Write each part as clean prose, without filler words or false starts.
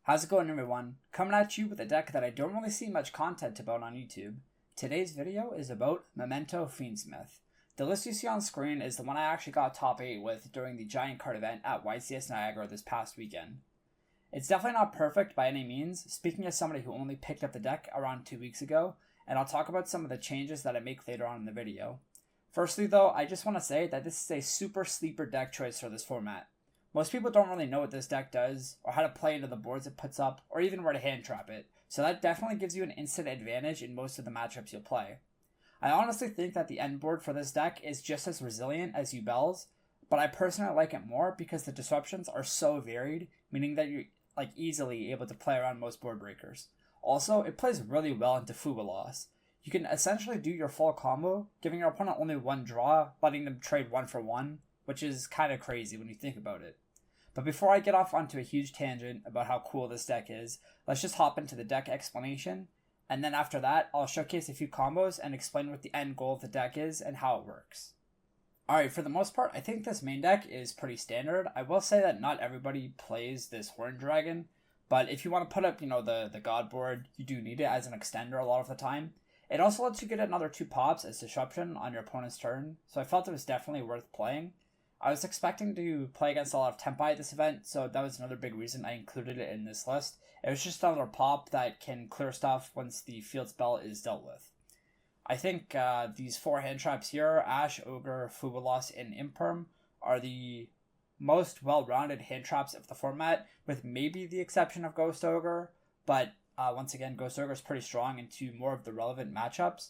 How's it going, everyone? Coming at you with a deck that I don't really see much content about on YouTube. Today's video is about Memento Fiendsmith. The list you see on screen is the one I actually got top 8 with during the Giant Card event at YCS Niagara this past weekend. It's definitely not perfect by any means, speaking as somebody who only picked up the deck around 2 weeks ago, and I'll talk about some of the changes that I make later on in the video. Firstly though, I just want to say that this is a super sleeper deck choice for this format. Most people don't really know what this deck does, or how to play into the boards it puts up, or even where to hand trap it, so that definitely gives you an instant advantage in most of the matchups you'll play. I honestly think that the end board for this deck is just as resilient as Yubel's, but I personally like it more because the disruptions are so varied, meaning that you're easily able to play around most board breakers. Also, it plays really well into Fuba loss. You can essentially do your full combo, giving your opponent only one draw, letting them trade 1 for 1, which is kind of crazy when you think about it. But before I get off onto a huge tangent about how cool this deck is, let's just hop into the deck explanation, and then after that, I'll showcase a few combos and explain what the end goal of the deck is and how it works. Alright, for the most part, I think this main deck is pretty standard. I will say that not everybody plays this Horned Dragon, but if you want to put up, the God board, you do need it as an extender a lot of the time. It also lets you get another 2 pops as disruption on your opponent's turn, so I felt it was definitely worth playing. I was expecting to play against a lot of Tempai at this event, so that was another big reason I included it in this list. It was just another pop that can clear stuff once the field spell is dealt with. I think these 4 hand traps here, Ash, Ogre, Fubalos, and Imperm, are the most well-rounded hand traps of the format, with maybe the exception of Ghost Ogre, but once again, Ghost Ogre is pretty strong into more of the relevant matchups.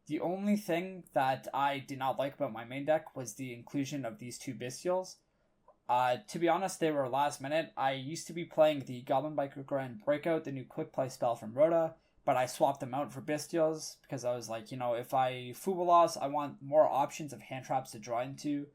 The only thing that I did not like about my main deck was the inclusion of these 2 bystials. To be honest, they were last minute. I used to be playing the Goblin Biker and Breakout, the new quick play spell from Rhoda, but I swapped them out for bystials because I was like, if I Fubalos, I want more options of hand traps to draw into,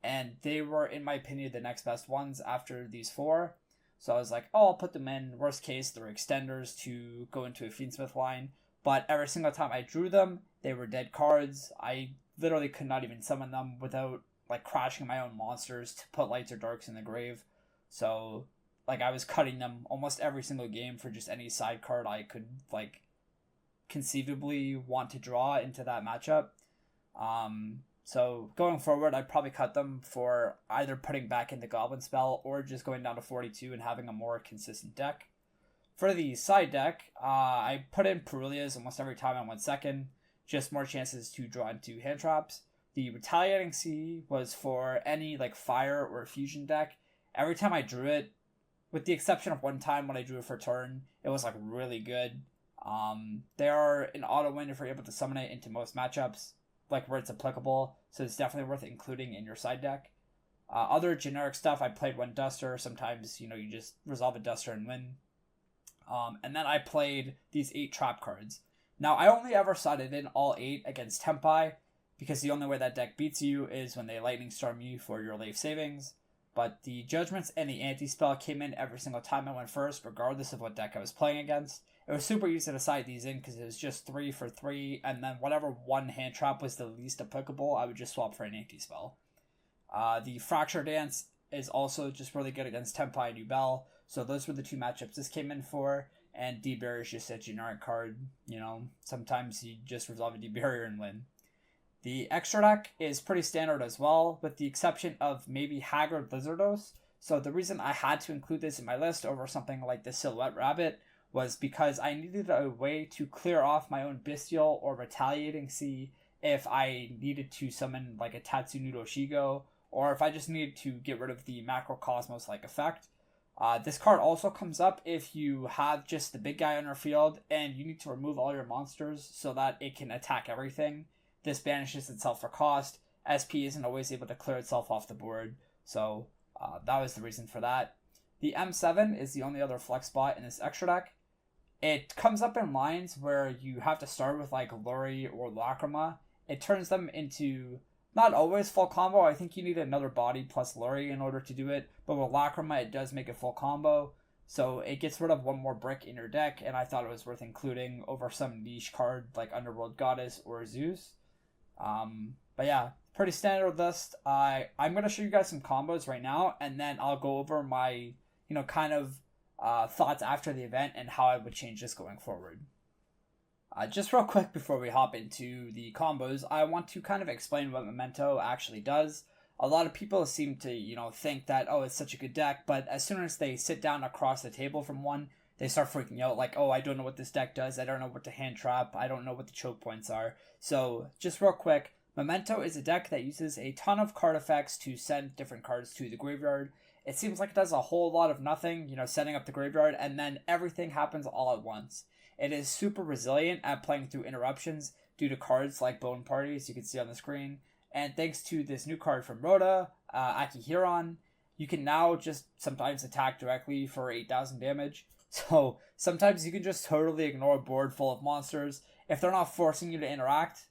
and they were, in my opinion, the next best ones after these 4. So I was like, I'll put them in. Worst case, they're extenders to go into a Fiendsmith line. But every single time I drew them, they were dead cards. I literally could not even summon them without crashing my own monsters to put lights or darks in the grave. So I was cutting them almost every single game for just any side card I could conceivably want to draw into that matchup. So going forward, I'd probably cut them for either putting back in the Goblin spell or just going down to 42 and having a more consistent deck. For the side deck, I put in Perilias almost every time I went second, just more chances to draw into hand traps. The Retaliating Sea was for any fire or fusion deck. Every time I drew it, with the exception of one time when I drew it for turn, it was really good. They are an auto win if you're able to summon it into most matchups, where it's applicable, so it's definitely worth including in your side deck. Other generic stuff, I played one Duster. Sometimes, you just resolve a Duster and win. And then I played these 8 trap cards. Now, I only ever sided in all 8 against Tempai, because the only way that deck beats you is when they Lightning Storm you for your life savings. But the Judgments and the Anti-Spell came in every single time I went first, regardless of what deck I was playing against. It was super easy to side these in, because it was just 3 for 3, and then whatever one hand trap was the least applicable, I would just swap for an Anti-Spell. The Fracture Dance is also just really good against Tempai and Yubel. So those were the 2 matchups this came in for, and D-Barrier is just a generic card. Sometimes you just resolve a D-Barrier and win. The extra deck is pretty standard as well, with the exception of maybe Haggard Lizardos. So the reason I had to include this in my list over something like the Silhouette Rabbit was because I needed a way to clear off my own Bystial or Retaliating Sea if I needed to summon a Tatsunuro Shigo, or if I just needed to get rid of the Macrocosmos effect. This card also comes up if you have just the big guy on your field and you need to remove all your monsters so that it can attack everything. This banishes itself for cost. SP isn't always able to clear itself off the board, so that was the reason for that. The M7 is the only other flex spot in this extra deck. It comes up in lines where you have to start with Lori or Lacrima. It turns them into not always full combo. I think you need another body plus Lori in order to do it. But with Lacrima, it does make a full combo. So it gets rid of one more brick in your deck. And I thought it was worth including over some niche card like Underworld Goddess or Zeus. But yeah, pretty standard list. I'm going to show you guys some combos right now. And then I'll go over my, kind of thoughts after the event and how I would change this going forward. Just real quick before we hop into the combos, I want to kind of explain what Memento actually does. A lot of people seem to, think that, oh, it's such a good deck, but as soon as they sit down across the table from one, they start freaking out, like, oh, I don't know what this deck does, I don't know what to hand trap, I don't know what the choke points are. So, just real quick, Memento is a deck that uses a ton of card effects to send different cards to the graveyard. It seems like it does a whole lot of nothing, setting up the graveyard, and then everything happens all at once. It is super resilient at playing through interruptions due to cards like Bone Party, as you can see on the screen. And thanks to this new card from Rhoda, Akihiron, you can now just sometimes attack directly for 8,000 damage. So sometimes you can just totally ignore a board full of monsters. If they're not forcing you to interact,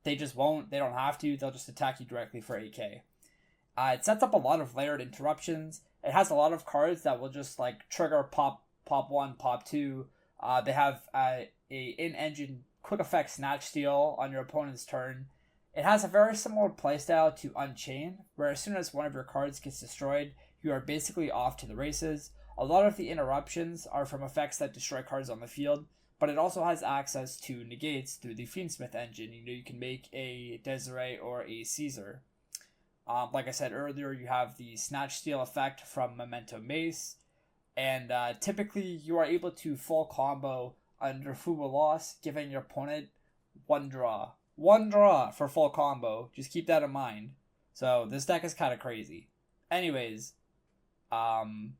they just won't. They don't have to. They'll just attack you directly for 8k. It sets up a lot of layered interruptions. It has a lot of cards that will just like trigger pop 1, pop 2. They have a in-engine quick effect Snatch Steal on your opponent's turn. It has a very similar playstyle to Unchain, where as soon as one of your cards gets destroyed, you are basically off to the races. A lot of the interruptions are from effects that destroy cards on the field, but it also has access to negates through the Fiendsmith engine. You can make a Desiree or a Caesar. Like I said earlier, you have the Snatch Steal effect from Memento Mace, and typically you are able to full combo under Fuba Loss, giving your opponent one draw. One draw for full combo. Just keep that in mind. So this deck is kind of crazy. Anyways, one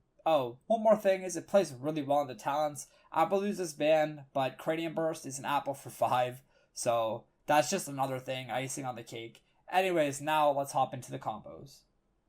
more thing is it plays really well into talents. Appaloosa's banned, but Cranium Burst is an apple for 5. So that's just another thing, icing on the cake. Anyways, now let's hop into the combos.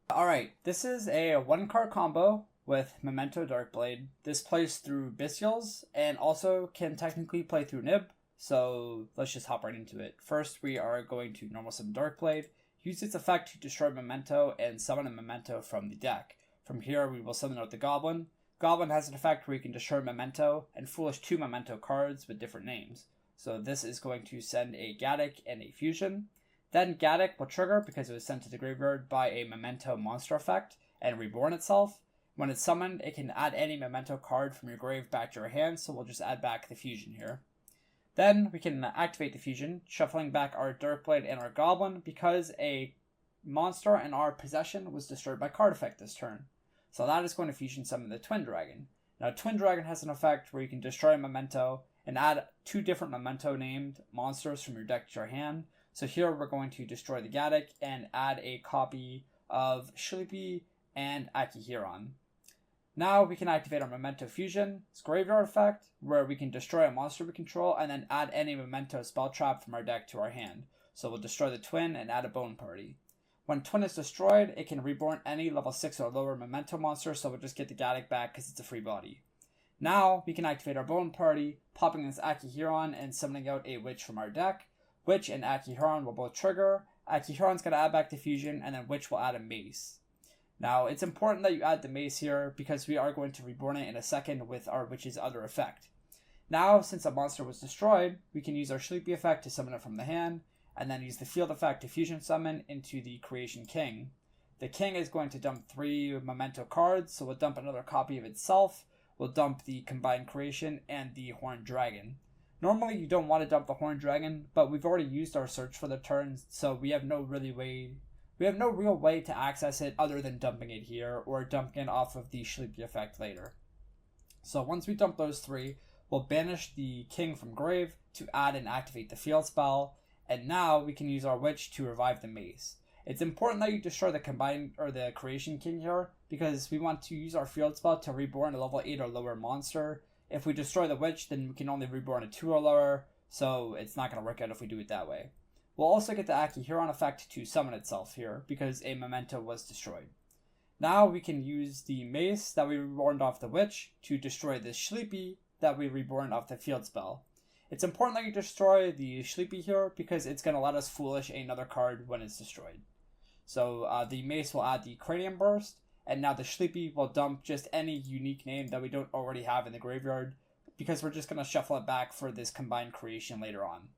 Alright, this is a 1-card combo with Memento Darkblade. This plays through Bystials and also can technically play through Nib. So let's just hop right into it. First, we are going to normal summon Darkblade, use its effect to destroy Memento, and summon a Memento from the deck. From here, we will summon out the Goblin. Goblin has an effect where you can destroy Memento and foolish 2 Memento cards with different names. So this is going to send a Gaddock and a Fusion. Then Gaddock will trigger because it was sent to the graveyard by a Memento monster effect and reborn itself. When it's summoned, it can add any Memento card from your grave back to your hand, so we'll just add back the Fusion here. Then we can activate the Fusion, shuffling back our Darkblade and our Goblin because a monster in our possession was destroyed by card effect this turn. So that is going to Fusion summon the Twin Dragon. Now Twin Dragon has an effect where you can destroy a Memento and add 2 different Memento named monsters from your deck to your hand. So here we're going to destroy the Gaddock and add a copy of Sleepy and Akihiron. Now we can activate our Memento Fusion, its graveyard effect, where we can destroy a monster we control and then add any Memento spell trap from our deck to our hand. So we'll destroy the Twin and add a Bone Party. When Twin is destroyed, it can reborn any level 6 or lower Memento monster, so we'll just get the Gaddock back because it's a free body. Now we can activate our Bone Party, popping this Akihiron and summoning out a Witch from our deck. Witch and Akihiron will both trigger. Akihiron's going to add back the Fusion, and then Witch will add a Mace. Now, it's important that you add the Mace here because we are going to reborn it in a second with our Witch's other effect. Now, since a monster was destroyed, we can use our Sleepy effect to summon it from the hand, and then use the Field effect to Fusion summon into the Creation King. The King is going to dump 3 Memento cards, so we'll dump another copy of itself, we'll dump the Combined Creation, and the Horned Dragon. Normally, you don't want to dump the Horned Dragon, but we've already used our search for the turn, so we have no real way to access it other than dumping it here or dumping it off of the Sleepy effect later. So once we dump those 3, we'll banish the King from grave to add and activate the field spell, and now we can use our Witch to revive the Mace. It's important that you destroy the Creation King here because we want to use our field spell to reborn a level 8 or lower monster. If we destroy the Witch, then we can only reborn a 2 or lower, so it's not going to work out if we do it that way. We'll also get the Akihiron effect to summon itself here, because a Memento was destroyed. Now we can use the Mace that we reborned off the Witch to destroy the Sleepy that we reborned off the field spell. It's important that you destroy the Sleepy here, because it's going to let us foolish another card when it's destroyed. So the Mace will add the Cranium Burst, and now the Sleepy will dump just any unique name that we don't already have in the graveyard, because we're just going to shuffle it back for this Combined Creation later on.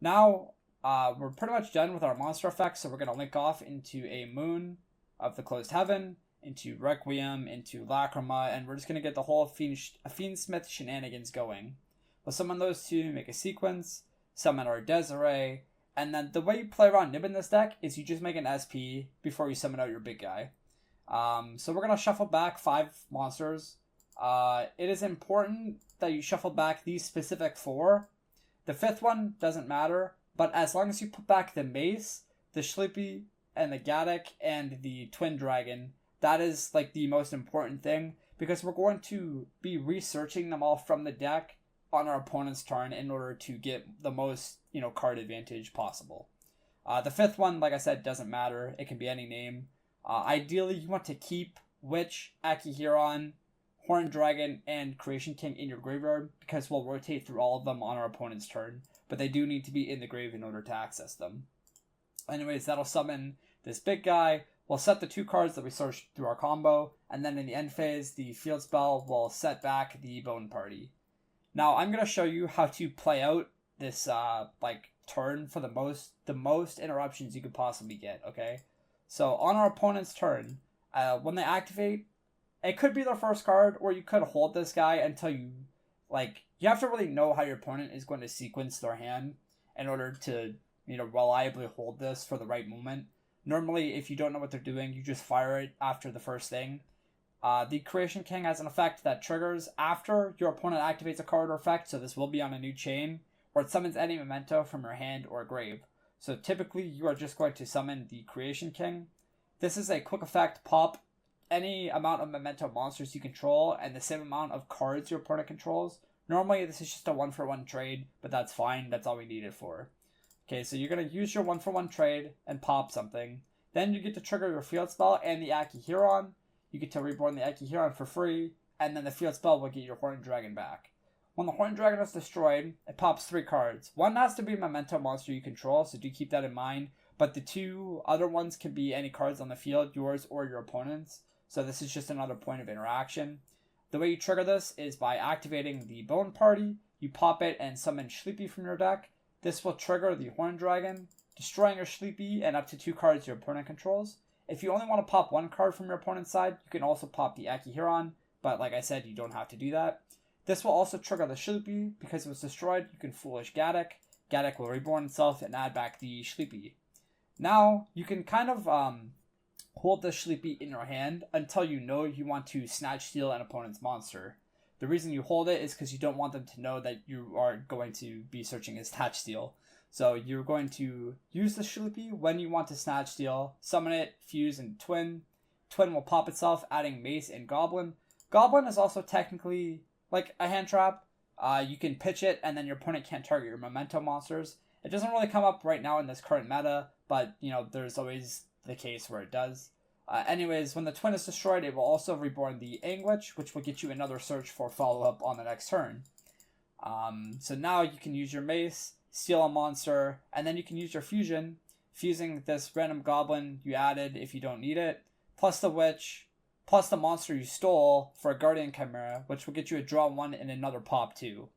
Now, we're pretty much done with our monster effects, so we're going to link off into a Moon of the Closed Heaven, into Requiem, into Lacrima, and we're just going to get the whole Fiendsmith shenanigans going. We'll summon those two, make a sequence, summon our Desiree, and then the way you play around Nib in this deck is you just make an SP before you summon out your big guy. So we're going to shuffle back 5 monsters. It is important that you shuffle back these specific 4. The 5th one doesn't matter, but as long as you put back the Mace, the Sleepy, and the Gaddock, and the Twin Dragon, that is like the most important thing, because we're going to be researching them all from the deck on our opponent's turn in order to get the most, card advantage possible. The 5th one, like I said, doesn't matter. It can be any name. Ideally, you want to keep Witch, Akihiron, Horned Dragon, and Creation King in your graveyard, because we'll rotate through all of them on our opponent's turn, but they do need to be in the grave in order to access them. Anyways, that'll summon this big guy. We'll set the 2 cards that we searched through our combo, and then in the end phase, the field spell will set back the Bone Party. Now, I'm going to show you how to play out this, turn for the most interruptions you could possibly get, okay? So, on our opponent's turn, when they activate, it could be their first card, or you could hold this guy until you have to really know how your opponent is going to sequence their hand in order to, reliably hold this for the right moment. Normally, if you don't know what they're doing, you just fire it after the first thing. The Creation King has an effect that triggers after your opponent activates a card or effect, so this will be on a new chain, or it summons any memento from your hand or grave. So typically, you are just going to summon the Creation King. This is a quick effect, pop any amount of memento monsters you control and the same amount of cards your opponent controls. Normally, this is just a 1-for-1 trade, but that's fine. That's all we need it for. Okay, so you're going to use your 1-for-1 trade and pop something. Then you get to trigger your field spell and the Akihiron. You get to reborn the Akihiron for free, and then the field spell will get your Horned Dragon back. When the Horned Dragon is destroyed, it pops 3 cards. One has to be a memento monster you control, so do keep that in mind. But the 2 other ones can be any cards on the field, yours or your opponent's. So this is just another point of interaction. The way you trigger this is by activating the Bone Party. You pop it and summon Sleepy from your deck. This will trigger the Horned Dragon, destroying your Sleepy and up to 2 cards your opponent controls. If you only want to pop 1 card from your opponent's side, you can also pop the Akihiron, but like I said, you don't have to do that. This will also trigger the Sleepy. Because it was destroyed, you can Foolish Gaddock. Gaddock will reborn itself and add back the Sleepy. Now, you can kind of hold the Sleepy in your hand until you know you want to snatch steal an opponent's monster. The reason you hold it is because you don't want them to know that you are going to be searching as snatch steal. So you're going to use the Sleepy when you want to snatch steal, summon it, fuse, and twin. Twin will pop itself, adding Mace and Goblin. Goblin is also technically like a hand trap. You can pitch it, and then your opponent can't target your memento monsters. It doesn't really come up right now in this current meta, but there's always the case where it does. Anyways, when the twin is destroyed, it will also reborn the Anguish, which will get you another search for follow-up on the next turn. So now you can use your Mace, steal a monster, and then you can use your fusion, fusing this random goblin you added if you don't need it, plus the witch, plus the monster you stole for a guardian chimera, which will get you a draw 1 and another pop 2.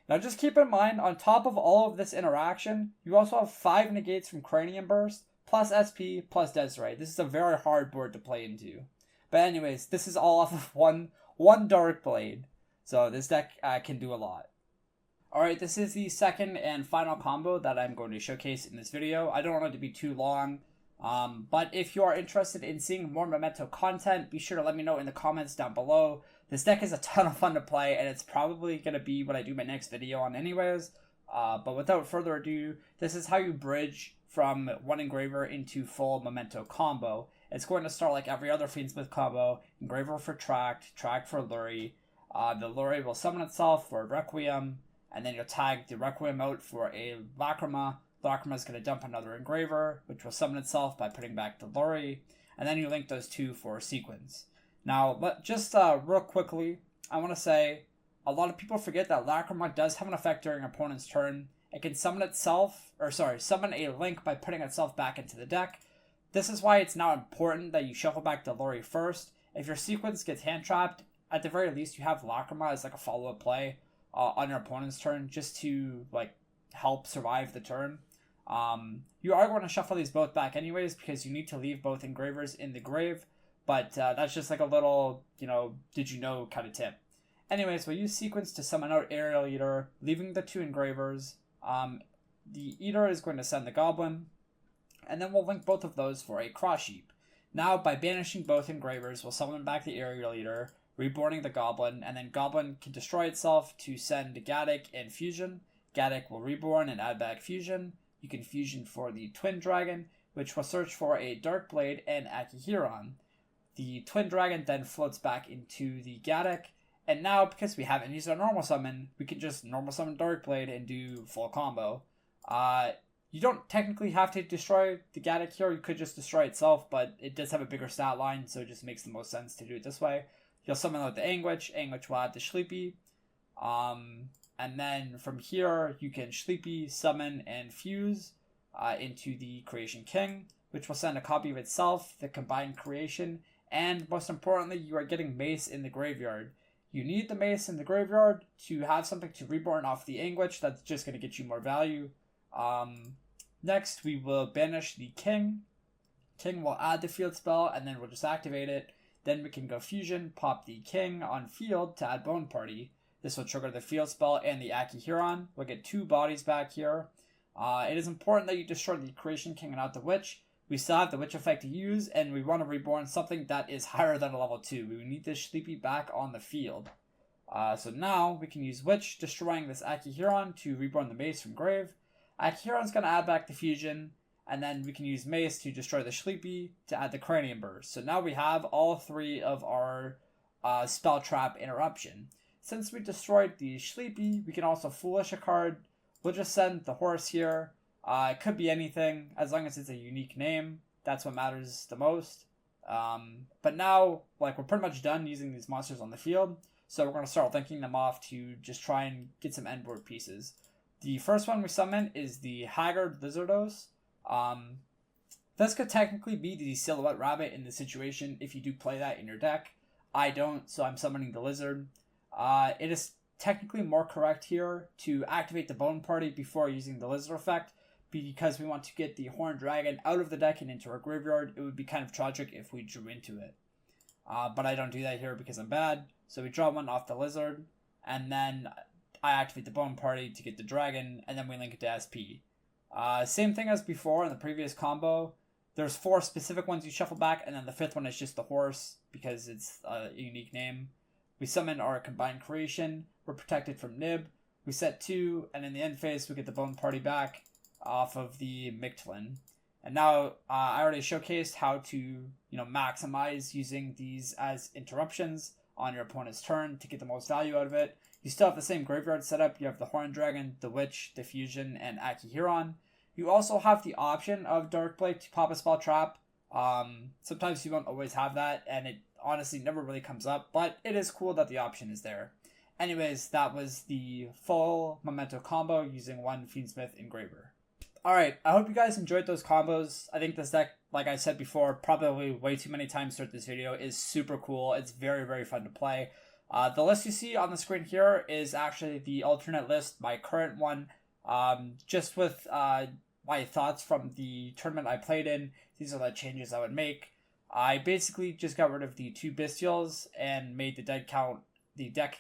Now just keep in mind, on top of all of this interaction, you also have 5 negates from Cranium Burst, plus SP, plus Desiree. This is a very hard board to play into. But anyways, this is all off of one Dark Blade. So this deck can do a lot. Alright, this is the second and final combo that I'm going to showcase in this video. I don't want it to be too long, but if you are interested in seeing more Memento content, be sure to let me know in the comments down below. This deck is a ton of fun to play, and it's probably going to be what I do my next video on anyways. But without further ado, this is how you bridge from one Engraver into full Memento combo. It's going to start like every other Fiendsmith combo. Engraver for Tract, Tract for Lurie. The Lurie will summon itself for Requiem, and then you'll tag the Requiem out for a Lacrima. Lacrima is going to dump another Engraver, which will summon itself by putting back the Lurie, and then you link those 2 for a sequence. Now, just real quickly, I want to say, a lot of people forget that Lacrima does have an effect during an opponent's turn. It can summon summon a link by putting itself back into the deck. This is why it's now important that you shuffle back the Lurie first. If your sequence gets hand trapped, at the very least you have Lacrima as like a follow-up play on your opponent's turn, just to help survive the turn. You are going to shuffle these both back anyways, because you need to leave both Engravers in the grave. but that's just like a little, did you know kind of tip. Anyways, we'll use sequence to summon out Aerial Eater, leaving the 2 Engravers. The Eater is going to send the Goblin, and then we'll link both of those for a Cross Sheep. Now, by banishing both Engravers, we'll summon back the Aerial Eater, reborning the Goblin, and then Goblin can destroy itself to send Gaddock and Fusion. Gaddock will reborn and add back Fusion. You can Fusion for the Twin Dragon, which will search for a Dark Blade and Akihiron. The Twin Dragon then floats back into the Gaddock, and now, because we haven't used our normal summon, we can just normal summon Darkblade and do full combo. You don't technically have to destroy the Gaddock here, you could just destroy itself, but it does have a bigger stat line, so it just makes the most sense to do it this way. You'll summon out the Anguish will add the Sleepy, and then from here, you can Sleepy, summon, and fuse into the Creation King, which will send a copy of itself, the combined creation, and most importantly, you are getting Mace in the graveyard. You need the Mace in the graveyard to have something to reborn off the Anguish. That's just going to get you more value. Next, we will banish the King. King will add the field spell, and then we'll just activate it. Then we can go Fusion, pop the King on field to add Bone Party. This will trigger the field spell and the Akihiron. We'll get 2 bodies back here. It is important that you destroy the Creation King and not the Witch. We still have the Witch effect to use, and we want to reborn something that is higher than a level 2. We need this Sleepy back on the field. So now we can use Witch, destroying this Akihiron to reborn the Mace from grave. Akihiron's going to add back the Fusion, and then we can use Mace to destroy the Sleepy to add the Cranium Burst. So now we have all 3 of our Spell Trap Interruption. Since we destroyed the Sleepy, we can also Foolish a card. We'll just send the Horse here. It could be anything, as long as it's a unique name. That's what matters the most. But now, we're pretty much done using these monsters on the field, so we're going to start linking them off to just try and get some endboard pieces. The first one we summon is the Haggard Lizardos. This could technically be the Silhouette Rabbit in this situation if you do play that in your deck. I don't, so I'm summoning the Lizard. It is technically more correct here to activate the Bone Party before using the Lizard effect, because we want to get the Horned Dragon out of the deck and into our graveyard. It would be kind of tragic if we drew into it. But I don't do that here because I'm bad. So we draw 1 off the Lizard, and then I activate the Bone Party to get the Dragon, and then we link it to SP. Same thing as before in the previous combo. There's 4 specific ones you shuffle back, and then the 5th one is just the Horse, because it's a unique name. We summon our Combined Creation. We're protected from Nib. We set 2, and in the end phase, we get the Bone Party back off of the Mictlan. And now I already showcased how to maximize using these as interruptions on your opponent's turn to get the most value out of it. You still have the same graveyard setup. You have the Horned Dragon, the Witch, the Fusion, and Akihiron. You also have the option of Darkblade to pop a spell trap. Sometimes you won't always have that, and it honestly never really comes up, but it is cool that the option is there. Anyways, that was the full Memento combo using 1 Fiendsmith Engraver. Alright, I hope you guys enjoyed those combos. I think this deck, like I said before, probably way too many times throughout this video, is super cool. It's very, very fun to play. The list you see on the screen here is actually the alternate list, my current one. Just with my thoughts from the tournament I played in, these are the changes I would make. I basically just got rid of the 2 Bystials and made the deck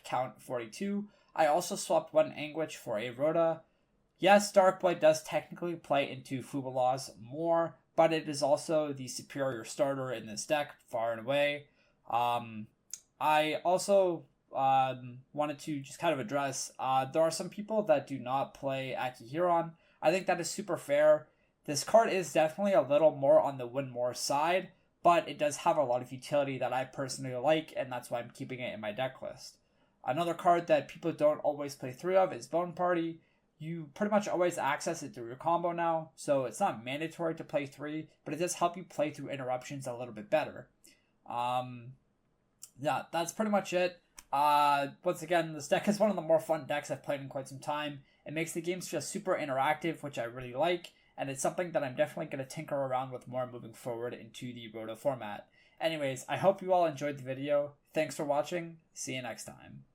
count 42. I also swapped 1 Anguish for a Rhoda. Yes, Darkblade does technically play into Fubalas more, but it is also the superior starter in this deck, far and away. I also wanted to just kind of address, there are some people that do not play Akihiron. I think that is super fair. This card is definitely a little more on the win more side, but it does have a lot of utility that I personally like, and that's why I'm keeping it in my deck list. Another card that people don't always play 3 of is Bone Party. You pretty much always access it through your combo now, so it's not mandatory to play 3, but it does help you play through interruptions a little bit better. Yeah, that's pretty much it. Once again, this deck is one of the more fun decks I've played in quite some time. It makes the games feel super interactive, which I really like, and it's something that I'm definitely going to tinker around with more moving forward into the Rhoda format. Anyways, I hope you all enjoyed the video. Thanks for watching. See you next time.